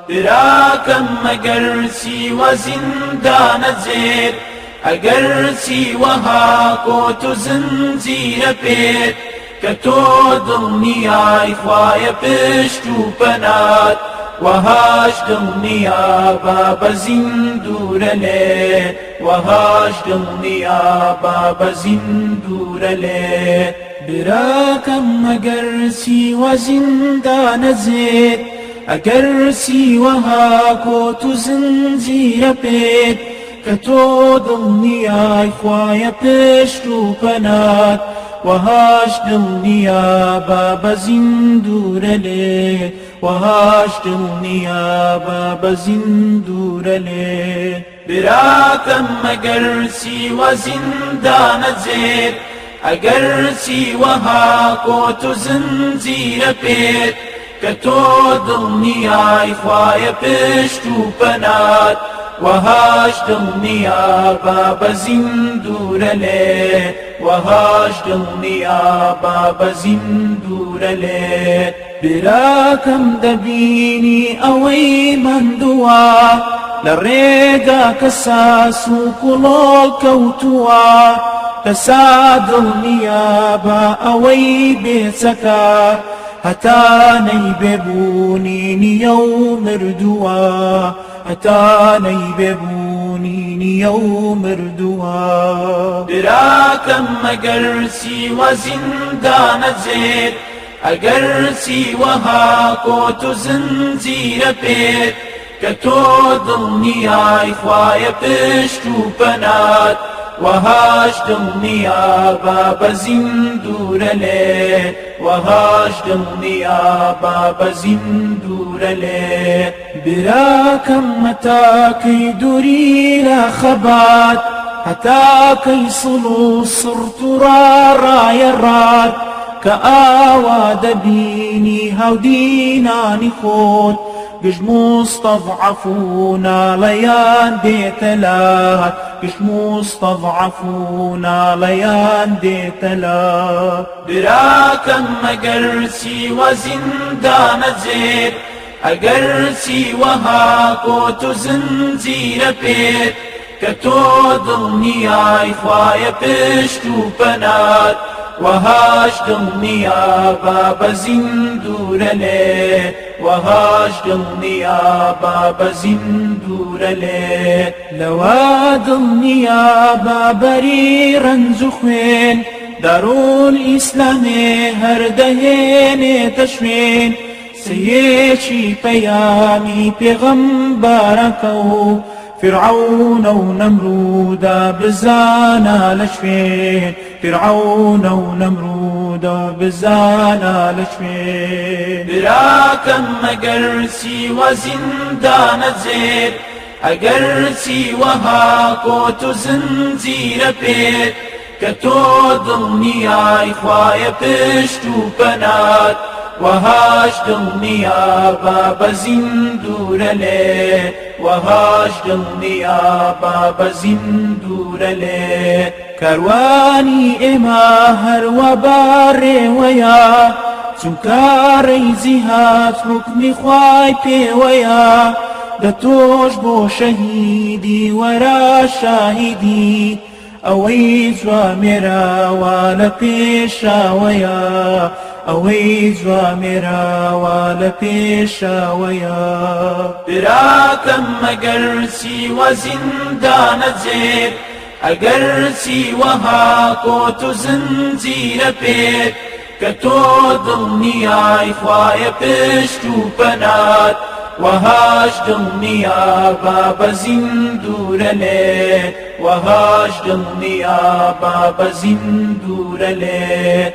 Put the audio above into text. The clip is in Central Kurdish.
براکەم مەگەر سیوە زیندانەجێت ئەگەر سیوەها کۆت و زنجیرە پێت کە تۆ دڵنیای خوایە پشت و پەنات وەهاش دڵنیا بە زیندورە لێت وەهاش دڵنیا بە زیندورە لێت براکەم مەگەر سیوە زیندانەجێت ئەگەر سیوەها کۆت و زنجیرە پێت کە تۆ دڵنیای خوایە پشت و پەنات وەهاش دڵنیا بە زیندورە لێت وەهاش دڵنیا بە زیندورە لێت براکەم مەگەر سیوە زیندانەجێت ئەگەر سیوەها کۆت و زنجیرە پێت کە تۆ دڵنیای خوایە پشت و پەنات وەهاش دڵنیا بە زیندورە لێت وەهاش دڵنیا بە زیندورە لێت براکەم دەبینی ئەوەی مەندووە لە ڕێگا کە ساس و کوڵۆڵ کەوتووە کەسا دڵنیا بە ئەوەی بێچەکە هەتانەی بێبوونی نییە و مردووە هەتانەی بێبوونی نییە و مردووە براکەم مەگەر سیوە زیندانەجێت ئەگەر سیوەها کۆت و زنجیرە پێت کە تۆ دڵنیای خوایە پشت و پەنات وەهاش دڵنیا بە زیندورە لێت وەهاش دڵنیا بە زیندورە لێت براکەم هەتاکەی دووری لە خەبات هەتاکەی سڵ و سڕت و ڕاڕایە ڕات کە ئاوا دەبینی هەودینانی خۆت گشت مستەضعەف و ناڵەیان دێتە لات گشت مستەضعەف و ناڵەیان دێتە لات براکەم مەگەر سیوە زیندانەجێت ئەگەر سیوەها کۆت و زنجیرە پێت کە تۆ دڵنیای خوایە پشت و پەنات وەهاش دڵنیا بە زیندورە لێت وەهاش دڵنیا بە زیندورە لێت لەوە دڵنیا بە بەری ڕەنج و خوێن دارول ئیسلامێ هەردەهێنێتە شوێن سەیەکی پەیامی پێغەمبەرەکە و فرعون و نەمرودە بزانە لە شوێن فرعون و نەمرودە بزانە لە شوێن براکەم مەگەر سیوە زیندانەجێت ئەگەر سیوەها کۆت و زنجیرە پێت کە تۆ دڵنیای خوایە پشت و پەنات وەهاش دڵنیا بە زیندورە لێت وەهاش دڵنیا بە زیندورە لێت کاروانی ئێمە هەروە باڕێوەیە چونکە ڕەیزی هات حوکمی خوای پێوەیە دە تۆش بۆ شەهیدی وەرە شاهیدی ئەوەی جوامێراوە لە پێشاوەیە ئەوەی جوامێراوە لە پێشاوەیە براکەم مەگەر سیوە زیندانەجێت ئەگەر سیوەها کۆت و زنجیرە پێت کە تۆ دڵنیای خوایە پشت و پەنات وەهاش دڵنیا بە زیندورە لێت وەهاش دڵنیا بە زیندورە لێت